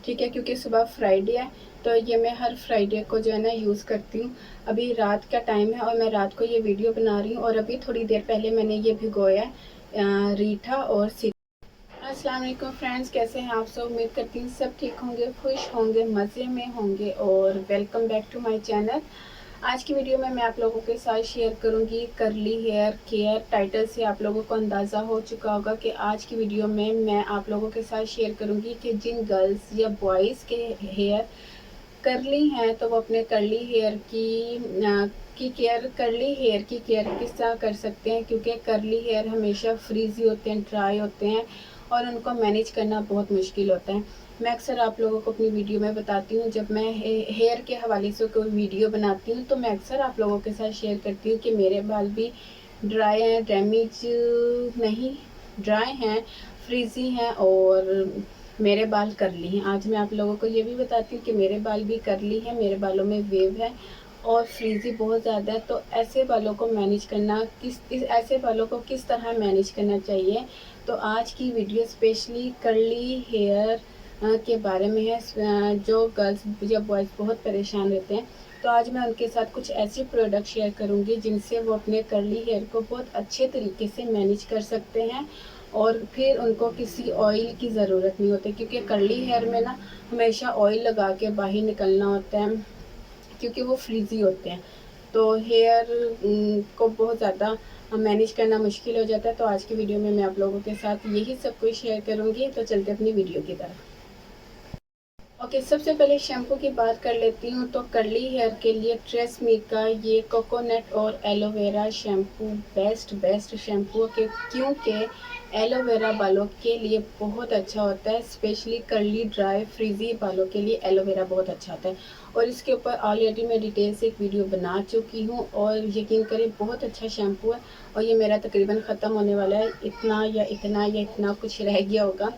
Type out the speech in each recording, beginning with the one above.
ठीक है, क्योंकि सुबह फ्राइडे है तो ये मैं हर फ्राइडे को जो है ना यूज़ करती हूँ। अभी रात का टाइम है और मैं रात को ये वीडियो बना रही हूँ और अभी थोड़ी देर पहले मैंने ये भिगोया है रीठा और अस्सलाम वालेकुम फ्रेंड्स, कैसे हैं आप सब। उम्मीद करती हूँ सब ठीक होंगे, खुश होंगे, मज़े में होंगे और welcome back to my channel. आज की वीडियो में मैं आप लोगों के साथ शेयर करूंगी करली हेयर केयर। टाइटल से आप लोगों को अंदाज़ा हो चुका होगा कि आज की वीडियो में मैं आप लोगों के साथ शेयर करूंगी कि जिन गर्ल्स या बॉयज़ के हेयर करली हैं तो वो अपने करली हेयर की केयर, करली हेयर की केयर किस तरह कर सकते हैं, क्योंकि करली हेयर हमेशा फ्रीजी होते हैं, ड्राई होते हैं और उनको मैनेज करना बहुत मुश्किल होता है। मैं अक्सर आप लोगों को अपनी वीडियो में बताती हूँ, जब मैं हेयर के हवाले से कोई वीडियो बनाती हूँ तो मैं अक्सर आप लोगों के साथ शेयर करती हूँ कि मेरे बाल भी ड्राई हैं, डैमेज नहीं, ड्राई हैं, फ्रीजी हैं और मेरे बाल करली हैं। आज मैं आप लोगों को ये भी बताती हूँ कि मेरे बाल भी करली हैं, मेरे बालों में वेव है और फ्रीजी बहुत ज़्यादा है। तो ऐसे बालों को मैनेज करना ऐसे बालों को किस तरह मैनेज करना चाहिए, तो आज की वीडियो स्पेशली करली हेयर के बारे में है। जो गर्ल्स या बॉयज़ बहुत परेशान रहते हैं तो आज मैं उनके साथ कुछ ऐसे प्रोडक्ट शेयर करूंगी जिनसे वो अपने करली हेयर को बहुत अच्छे तरीके से मैनेज कर सकते हैं और फिर उनको किसी ऑयल की ज़रूरत नहीं होती, क्योंकि करली हेयर में ना हमेशा ऑयल लगा के बाहर निकलना होता है क्योंकि वो फ्रीजी होते हैं। तो हेयर को बहुत ज़्यादा मैनेज करना मुश्किल हो जाता है। तो आज की वीडियो में मैं आप लोगों के साथ यही सब कुछ शेयर करूँगी। तो चलते अपनी वीडियो की तरफ। ओके, सबसे पहले शैम्पू की बात कर लेती हूँ। तो करली हेयर के लिए ट्रेसमी का ये कोकोनट और एलोवेरा शैम्पू बेस्ट शैम्पू के, क्योंकि एलोवेरा बालों के लिए बहुत अच्छा होता है। स्पेशली करली ड्राई फ्रीजी बालों के लिए एलोवेरा बहुत अच्छा होता है और इसके ऊपर ऑलरेडी मैं डिटेल से एक वीडियो बना चुकी हूँ और यकीन करें बहुत अच्छा शैम्पू है और ये मेरा तकरीबन ख़त्म होने वाला है। इतना कुछ रह गया होगा।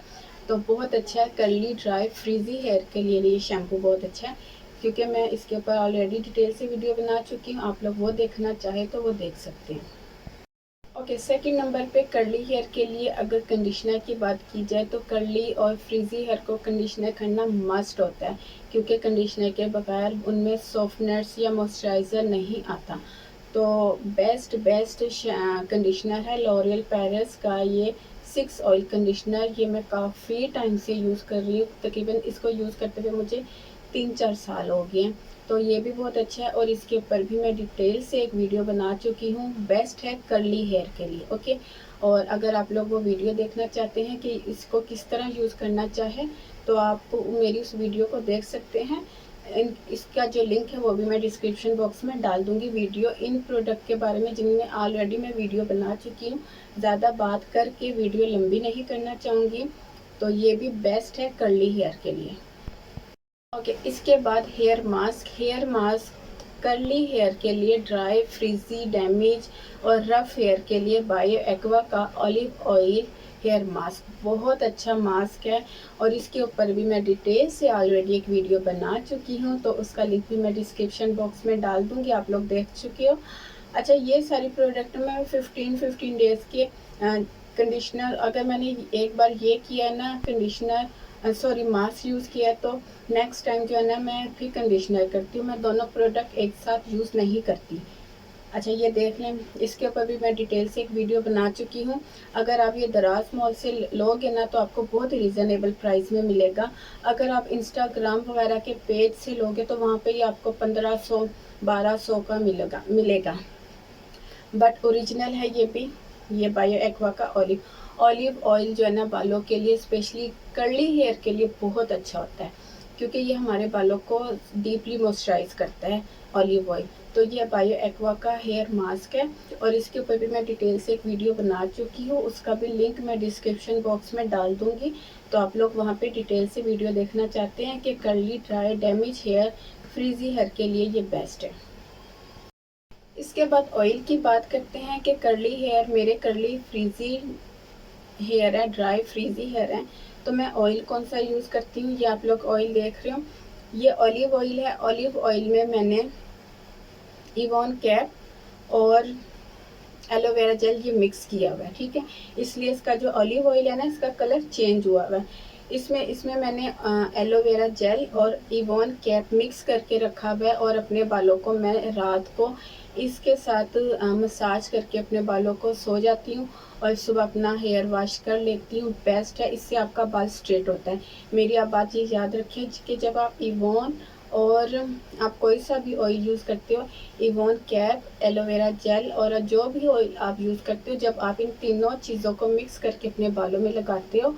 तो बहुत अच्छा है, करली ड्राई फ्रीजी हेयर के लिए ये शैम्पू बहुत अच्छा है, क्योंकि मैं इसके ऊपर ऑलरेडी डिटेल से वीडियो बना चुकी हूँ। आप लोग वो देखना चाहे तो वो देख सकते हैं। ओके, सेकंड नंबर पे करली हेयर के लिए अगर कंडीशनर की बात की जाए तो करली और फ्रीजी हेयर को कंडीशनर करना मस्ट होता है, क्योंकि कंडीशनर के बगैर उनमें सॉफ्टनेस या मॉइस्चराइज़र नहीं आता। तो बेस्ट कंडीशनर है लॉरियल पेरिस का ये 6 ऑयल कंडीशनर। ये मैं काफ़ी टाइम से यूज़ कर रही हूँ, तकरीबन इसको यूज़ करते हुए मुझे 3-4 साल हो गए हैं। तो ये भी बहुत अच्छा है और इसके ऊपर भी मैं डिटेल से एक वीडियो बना चुकी हूँ। बेस्ट है करली हेयर के लिए। ओके, और अगर आप लोग वो वीडियो देखना चाहते हैं कि इसको किस तरह यूज़ करना चाहे तो आप मेरी उस वीडियो को देख सकते हैं। इसका जो लिंक है वो भी मैं डिस्क्रिप्शन बॉक्स में डाल दूँगी। वीडियो इन प्रोडक्ट के बारे में जिनमें ऑलरेडी मैं वीडियो बना चुकी हूँ, ज़्यादा बात करके वीडियो लंबी नहीं करना चाहूँगी। तो ये भी बेस्ट है करली हेयर के लिए। ओके, इसके बाद हेयर मास्क करली हेयर के लिए ड्राई फ्रीजी डैमेज और रफ हेयर के लिए बायो एक्वा का ऑलिव ऑयल हेयर मास्क बहुत अच्छा मास्क है और इसके ऊपर भी मैं डिटेल से ऑलरेडी एक वीडियो बना चुकी हूँ, तो उसका लिंक भी मैं डिस्क्रिप्शन बॉक्स में डाल दूँगी, आप लोग देख चुके हो। अच्छा, ये सारी प्रोडक्ट में 15 डेज़ के कंडीशनर, अगर मैंने एक बार ये किया है ना कंडीशनर मास्क यूज़ किया तो नेक्स्ट टाइम जो है ना मैं फिर कंडीशनर करती हूँ। मैं दोनों प्रोडक्ट एक साथ यूज़ नहीं करती। अच्छा, ये देख लें, इसके ऊपर भी मैं डिटेल से एक वीडियो बना चुकी हूँ। अगर आप ये दराज मॉल से लोगे ना तो आपको बहुत रिजनेबल प्राइस में मिलेगा। अगर आप इंस्टाग्राम वगैरह के पेज से लोगे तो वहाँ पे ही आपको 1500-1200 का मिलेगा। बट ओरिजिनल है ये भी। ये बायो एक्वा का ऑलिव ऑयल जो है ना बालों के लिए, स्पेशली कर्ली हेयर के लिए बहुत अच्छा होता है, क्योंकि ये हमारे बालों को डीपली मॉइस्चराइज करता है ऑलिव ऑयल। तो ये बायो एक्वा का हेयर मास्क है और इसके ऊपर भी मैं डिटेल से एक वीडियो बना चुकी हूँ, उसका भी लिंक मैं डिस्क्रिप्शन बॉक्स में डाल दूँगी। तो आप लोग वहाँ पे डिटेल से वीडियो देखना चाहते हैं कि curly dry damage hair frizzy hair के लिए ये बेस्ट है। इसके बाद ऑयल की बात करते हैं कि मेरे करली फ्रीजी हेयर है, ड्राई फ्रीजी हेयर है, तो मैं ऑयल कौन सा यूज़ करती हूँ। ये आप लोग ऑयल देख रहे हो, ये ऑलिव ऑयल है। ऑलिव ऑयल में मैंने इवॉन कैप और एलोवेरा जेल ये मिक्स किया हुआ है, ठीक है। इसलिए इसका जो ऑलिव ऑयल है ना, इसका कलर चेंज हुआ हुआ है। इसमें इसमें मैंने एलोवेरा जेल और इवॉन कैप मिक्स करके रखा हुआ है और अपने बालों को मैं रात को इसके साथ मसाज करके अपने बालों को सो जाती हूँ और सुबह अपना हेयर वॉश कर लेती हूँ। बेस्ट है, इससे आपका बाल स्ट्रेट होता है। मेरी आप बात ये याद रखिए कि जब आप इवॉन और आप कोई सा भी ऑयल यूज़ करते हो, इवॉन कैप, एलोवेरा जेल और जो भी ऑयल आप यूज़ करते हो, जब आप इन तीनों चीज़ों को मिक्स करके अपने बालों में लगाते हो,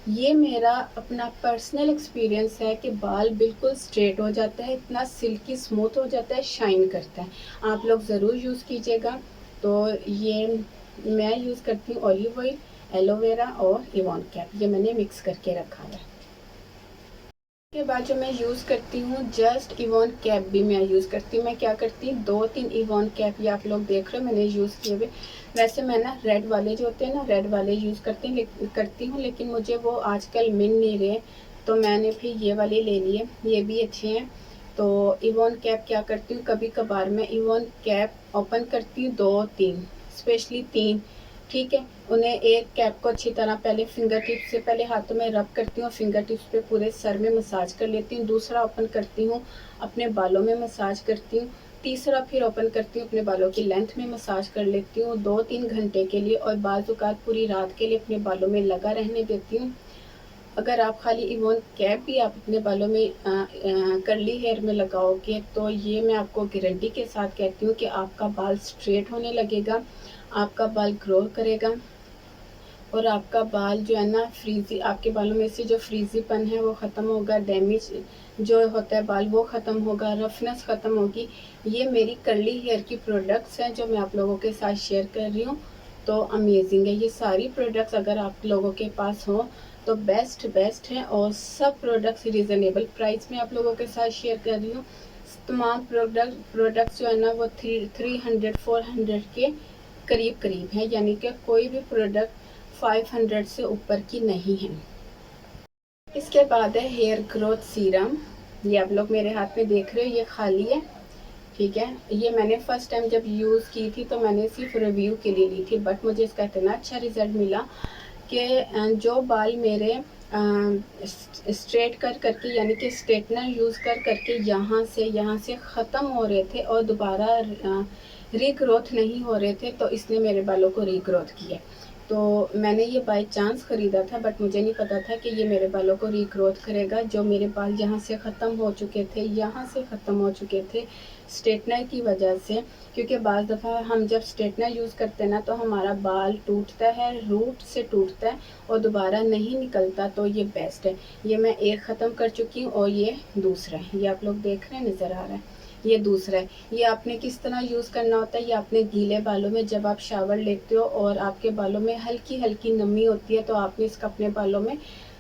ये मेरा अपना पर्सनल एक्सपीरियंस है कि बाल बिल्कुल स्ट्रेट हो जाता है, इतना सिल्की स्मूथ हो जाता है, शाइन करता है। आप लोग ज़रूर यूज़ कीजिएगा। तो ये मैं यूज़ करती हूँ ऑलिव ऑयल, एलोवेरा और इवॉन कैप, ये मैंने मिक्स करके रखा है। के बाद जो मैं यूज़ करती हूँ जस्ट इवॉन कैप भी मैं यूज़ करती हूँ। मैं क्या करती हूँ, 2-3 इवॉन कैप ये आप लोग देख रहे हो मैंने यूज़ किए हुए। वैसे मैं ना रेड वाले जो होते हैं ना, रेड वाले यूज़ करती हूँ, लेकिन मुझे वो आजकल मिल नहीं रहे, तो मैंने फिर ये वाले ले लिए। ये भी अच्छे हैं। तो इवॉन कैप क्या करती हूँ, कभी कभार मैं इवॉन कैप ओपन करती हूँ 2-3, स्पेशली 3, ठीक है। उन्हें एक कैप को अच्छी तरह पहले फिंगर टिप्स से पहले हाथों में रब करती हूँ, फिंगर टिप्स पे पूरे सर में मसाज कर लेती हूँ। दूसरा ओपन करती हूँ, अपने बालों में मसाज करती हूँ। तीसरा फिर ओपन करती हूँ, अपने बालों की लेंथ में मसाज कर लेती हूँ 2-3 घंटे के लिए, और बाज़-औक़ात पूरी रात के लिए अपने बालों में लगा रहने देती हूँ। अगर आप खाली इवॉन कैप भी आप अपने बालों में कर्ली हेयर में लगाओगे, तो ये मैं आपको गारंटी के साथ कहती हूँ कि आपका बाल स्ट्रेट होने लगेगा, आपका बाल ग्रो करेगा और आपका बाल जो है ना फ्रीज़ी, आपके बालों में से जो फ्रीज़ीपन है वो ख़त्म होगा, डैमेज जो होता है बाल वो ख़त्म होगा, रफनेस ख़त्म होगी। ये मेरी कर्ली हेयर की प्रोडक्ट्स हैं जो मैं आप लोगों के साथ शेयर कर रही हूँ। तो अमेजिंग है, ये सारी प्रोडक्ट्स अगर आप लोगों के पास हो तो बेस्ट हैं, और सब प्रोडक्ट्स रिजनेबल प्राइस में आप लोगों के साथ शेयर कर रही हूँ। तमाम प्रोडक्ट्स जो है ना वो 300-400 के करीब है, यानी कि कोई भी प्रोडक्ट 500 से ऊपर की नहीं है। इसके बाद है हेयर ग्रोथ सीरम। ये आप लोग मेरे हाथ में देख रहे हो, ये खाली है, ठीक है। ये मैंने फर्स्ट टाइम जब यूज़ की थी तो मैंने सिर्फ रिव्यू के लिए ली थी, बट मुझे इसका इतना अच्छा रिज़ल्ट मिला कि जो बाल मेरे स्ट्रेट कर करके, यानी कि स्ट्रेटनर यूज़ कर करके यहाँ से ख़त्म हो रहे थे और दोबारा रीग्रोथ नहीं हो रहे थे, तो इसने मेरे बालों को रीग्रोथ किया। तो मैंने ये बाय चांस ख़रीदा था, बट मुझे नहीं पता था कि ये मेरे बालों को रीग्रोथ करेगा। जो मेरे बाल यहाँ से ख़त्म हो चुके थे, यहाँ से ख़त्म हो चुके थे स्ट्रेटनर की वजह से, क्योंकि बाज़ दफ़ा हम जब स्ट्रेटनर यूज़ करते हैं ना तो हमारा बाल टूटता है, रूट से टूटता है और दोबारा नहीं निकलता। तो ये बेस्ट है। ये मैं एक ख़त्म कर चुकी हूँ और ये दूसरा है, ये आप लोग देख रहे हैं, नज़र आ रहा है, ये दूसरा है। ये आपने किस तरह यूज़ करना होता है, ये आपने गीले बालों में जब आप शावर लेते हो और आपके बालों में हल्की हल्की नमी होती है, तो आपने इसका अपने बालों में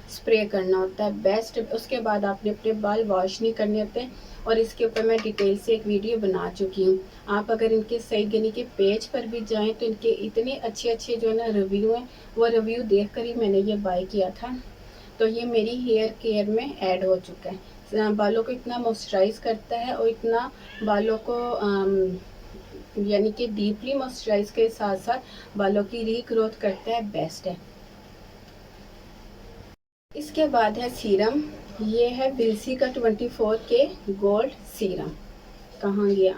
स्प्रे करना होता है, बेस्ट। उसके बाद आपने अपने बाल वॉश नहीं करने होते, और इसके ऊपर मैं डिटेल से एक वीडियो बना चुकी हूँ। आप अगर इनके सईद गनी के पेज पर भी जाएँ तो इनके इतने अच्छे जो है ना रिव्यू हैं, वो रिव्यू देख कर ही मैंने ये बाय किया था। तो ये मेरी हेयर केयर में ऐड हो चुका है। बालों को इतना मॉइस्चराइज़ करता है और इतना बालों को यानी कि डीपली मॉइस्चराइज़ के साथ साथ बालों की रीग्रोथ करता है, बेस्ट है। इसके बाद है सीरम। ये है विल्सी का 24 के गोल्ड सीरम। कहाँ गया,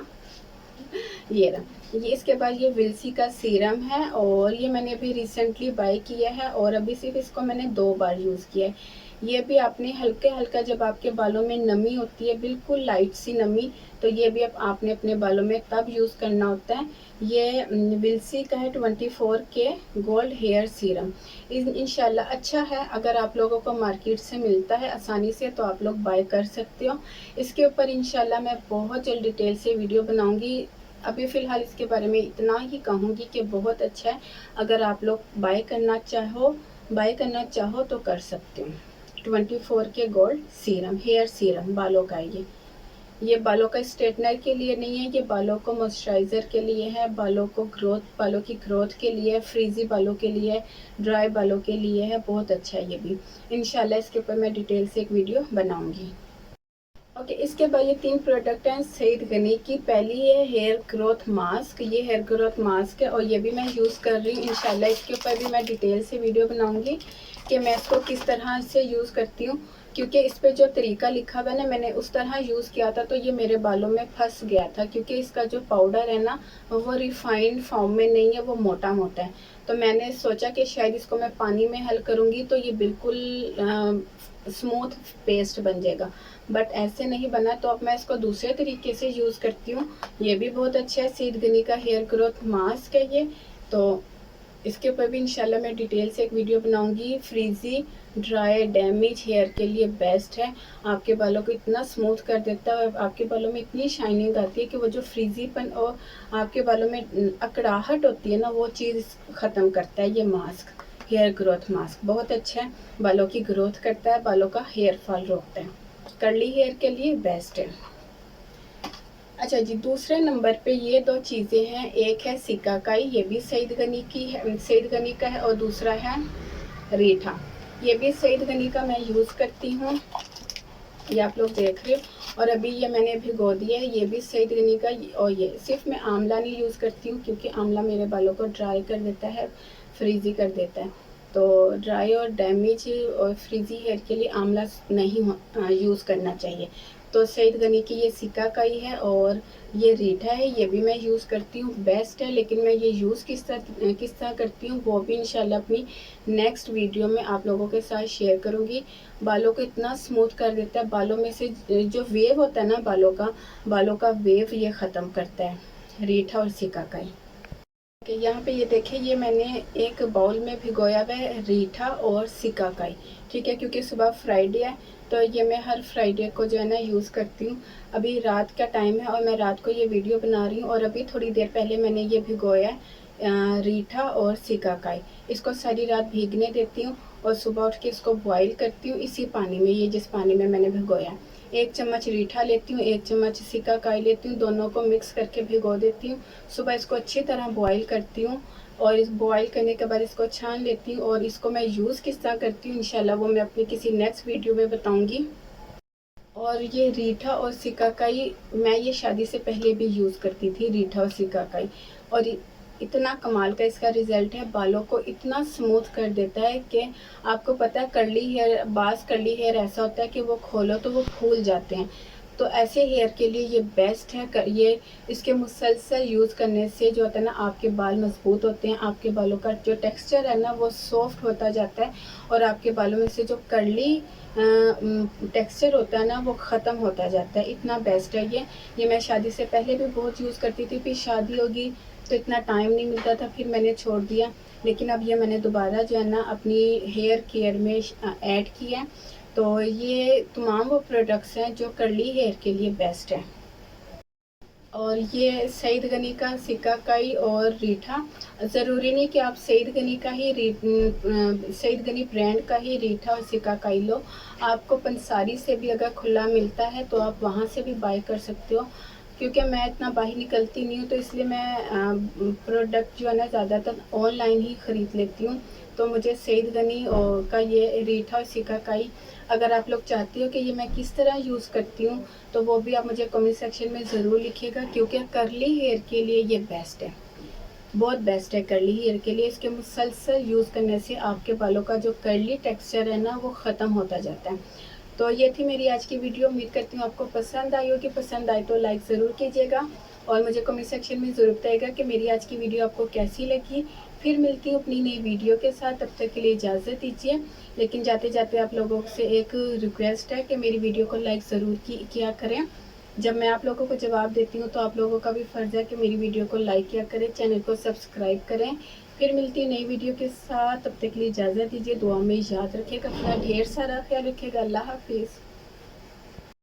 ये रहा। ये इसके बाद ये विल्सी का सीरम है और ये मैंने अभी रिसेंटली बाय किया है और अभी सिर्फ इसको मैंने 2 बार यूज़ किया है। ये भी आपने हल्का जब आपके बालों में नमी होती है, बिल्कुल लाइट सी नमी, तो ये भी आपने अपने बालों में तब यूज़ करना होता है। ये विल्सी का है 24 के गोल्ड हेयर सीरम। इंशाल्लाह अच्छा है, अगर आप लोगों को मार्केट से मिलता है आसानी से तो आप लोग बाय कर सकते हो। इसके ऊपर इंशाल्लाह मैं बहुत जल्द डिटेल से वीडियो बनाऊंगी। अभी फ़िलहाल इसके बारे में इतना ही कहूँगी कि बहुत अच्छा है, अगर आप लोग बाय करना चाहो तो कर सकते हो। 24 के गोल्ड सीरम, हेयर सीरम बालों का है ये बालों का स्ट्रेटनर के लिए नहीं है, ये बालों को मॉइस्चराइज़र के लिए है, बालों की ग्रोथ के लिए, फ्रीज़ी बालों के लिए, ड्राई बालों के लिए है, बहुत अच्छा है ये भी। इंशाल्लाह इसके ऊपर मैं डिटेल से एक वीडियो बनाऊंगी। ओके, इसके बाद ये 3 प्रोडक्ट हैं सईद गनी की। पहली है हेयर ग्रोथ मास्क, ये हेयर ग्रोथ मास्क है और ये भी मैं यूज़ कर रही हूँ। इंशाल्लाह इसके ऊपर भी मैं डिटेल से वीडियो बनाऊँगी कि मैं इसको किस तरह से यूज़ करती हूँ, क्योंकि इस पे जो तरीका लिखा हुआ है ना, मैंने उस तरह यूज़ किया था तो ये मेरे बालों में फंस गया था, क्योंकि इसका जो पाउडर है ना वो रिफाइंड फॉर्म में नहीं है, वो मोटा मोटा है। तो मैंने सोचा कि शायद इसको मैं पानी में हल करूँगी तो ये बिल्कुल स्मूथ पेस्ट बन जाएगा, बट ऐसे नहीं बना। तो अब मैं इसको दूसरे तरीके से यूज़ करती हूँ। ये भी बहुत अच्छा है, सईद गनी का हेयर ग्रोथ मास्क है ये। तो इसके ऊपर भी इंशाल्लाह मैं डिटेल से एक वीडियो बनाऊंगी। फ्रीजी ड्राई डैमेज हेयर के लिए बेस्ट है, आपके बालों को इतना स्मूथ कर देता है और आपके बालों में इतनी शाइनिंग आती है कि वो जो फ्रीजीपन और आपके बालों में अकड़ाहट होती है ना, वो चीज़ ख़त्म करता है ये मास्क। हेयर ग्रोथ मास्क बहुत अच्छा है, बालों की ग्रोथ करता है, बालों का हेयर फॉल रोकता है, कर्ली हेयर के लिए बेस्ट है। अच्छा जी, दूसरे नंबर पे ये 2 चीज़ें हैं, एक है सिकाकाई, ये भी सईद गनी की है, सईद गनी का है, और दूसरा है रीठा, ये भी सईद गनी का मैं यूज़ करती हूँ, ये आप लोग देख रहे हो। और अभी ये मैंने भिगो दिया है, ये भी सईद गनी का। और ये सिर्फ मैं आंवला नहीं यूज़ करती हूँ, क्योंकि आंवला मेरे बालों को ड्राई कर देता है, फ्रीजी कर देता है। तो ड्राई और डैमेज और फ्रीजी हेयर के लिए आंवला नहीं यूज़ करना चाहिए। तो सईद गनी की ये सिकाकाई है और ये रीठा है, ये भी मैं यूज़ करती हूँ, बेस्ट है। लेकिन मैं ये यूज़ किस तरह करती हूँ वो भी इंशाल्लाह अपनी नेक्स्ट वीडियो में आप लोगों के साथ शेयर करूँगी। बालों को इतना स्मूथ कर देता है, बालों में से जो वेव होता है ना बालों का वेव ये ख़त्म करता है रीठा और सिकाकाई। यहाँ पे ये देखिए, ये मैंने एक बाउल में भिगोया हुआ है रीठा और सिकाकाई, ठीक है, क्योंकि सुबह फ्राइडे है तो ये मैं हर फ्राइडे को जो है ना यूज़ करती हूँ। अभी रात का टाइम है और मैं रात को ये वीडियो बना रही हूँ और अभी थोड़ी देर पहले मैंने ये भिगोया है रीठा और सिकाकाई। इसको सारी रात भीगने देती हूँ और सुबह उठ के इसको बॉईल करती हूँ इसी पानी में, ये जिस पानी में मैंने भिगोया। 1 चम्मच रीठा लेती हूँ, 1 चम्मच सिकाकाई लेती हूँ, दोनों को मिक्स करके भिगो देती हूँ। सुबह इसको अच्छी तरह बॉईल करती हूँ और इस बॉईल करने के बाद इसको छान लेती हूँ और इसको मैं यूज़ किस तरह करती हूँ इंशाल्लाह वो मैं अपनी किसी नेक्स्ट वीडियो में बताऊँगी। और ये रीठा और सिकाकाई मैं ये शादी से पहले भी यूज़ करती थी, रीठा और सिकाकाई, और इतना कमाल का इसका रिज़ल्ट है, बालों को इतना स्मूथ कर देता है कि आपको पता है कर्ली हेयर ऐसा होता है कि वो खोलो तो वो फूल जाते हैं। तो ऐसे हेयर के लिए ये बेस्ट है। ये इसके मुसलसल यूज़ करने से जो होता है ना, आपके बाल मजबूत होते हैं, आपके बालों का जो टेक्सचर है ना वो सॉफ्ट होता जाता है और आपके बालों में से जो कर्ली टेक्सचर होता है ना वो ख़त्म होता जाता है। इतना बेस्ट है ये मैं शादी से पहले भी बहुत यूज़ करती थी, फिर शादी होगी तो इतना टाइम नहीं मिलता था, फिर मैंने छोड़ दिया। लेकिन अब ये मैंने दोबारा जो है ना अपनी हेयर केयर में ऐड किया है। तो ये तमाम वो प्रोडक्ट्स हैं जो कर्ली हेयर के लिए बेस्ट है। और ये सईद गनी का सिकाकाई और रीठा, ज़रूरी नहीं कि आप सईद गनी का ही सईद गनी ब्रांड का ही रीठा और सिकाकाई लो, आपको पंसारी से भी अगर खुला मिलता है तो आप वहाँ से भी बाय कर सकते हो। क्योंकि मैं इतना बाहर निकलती नहीं हूँ तो इसलिए मैं प्रोडक्ट जो है ना ज़्यादातर ऑनलाइन ही ख़रीद लेती हूँ। तो मुझे सईद गनी का ये रीठा और सिकाकाई, अगर आप लोग चाहते हो कि ये मैं किस तरह यूज़ करती हूँ तो वो भी आप मुझे कमेंट सेक्शन में ज़रूर लिखिएगा, क्योंकि कर्ली हेयर के लिए ये बेस्ट है, बहुत बेस्ट है कर्ली हेयर के लिए। इसके मुसलसल यूज़ करने से आपके बालों का जो कर्ली टेक्सचर है ना वो ख़त्म होता जाता है। तो ये थी मेरी आज की वीडियो, उम्मीद करती हूँ आपको पसंद आई होगी। पसंद आए तो लाइक ज़रूर कीजिएगा और मुझे कमेंट सेक्शन में ज़रूर बताइएगा कि मेरी आज की वीडियो आपको कैसी लगी। फिर मिलती हूँ अपनी नई वीडियो के साथ, तब तक के लिए इजाज़त दीजिए। लेकिन जाते जाते आप लोगों से एक रिक्वेस्ट है कि मेरी वीडियो को लाइक ज़रूर किया करें। जब मैं आप लोगों को जवाब देती हूँ तो आप लोगों का भी फ़र्ज़ है कि मेरी वीडियो को लाइक किया करें, चैनल को सब्सक्राइब करें। फिर मिलती है नई वीडियो के साथ, तब तक के लिए इजाज़त दीजिए। दुआ में याद रखिएगा, अपना ढेर सारा ख्याल रखिएगा। अल्लाह हाफिज़।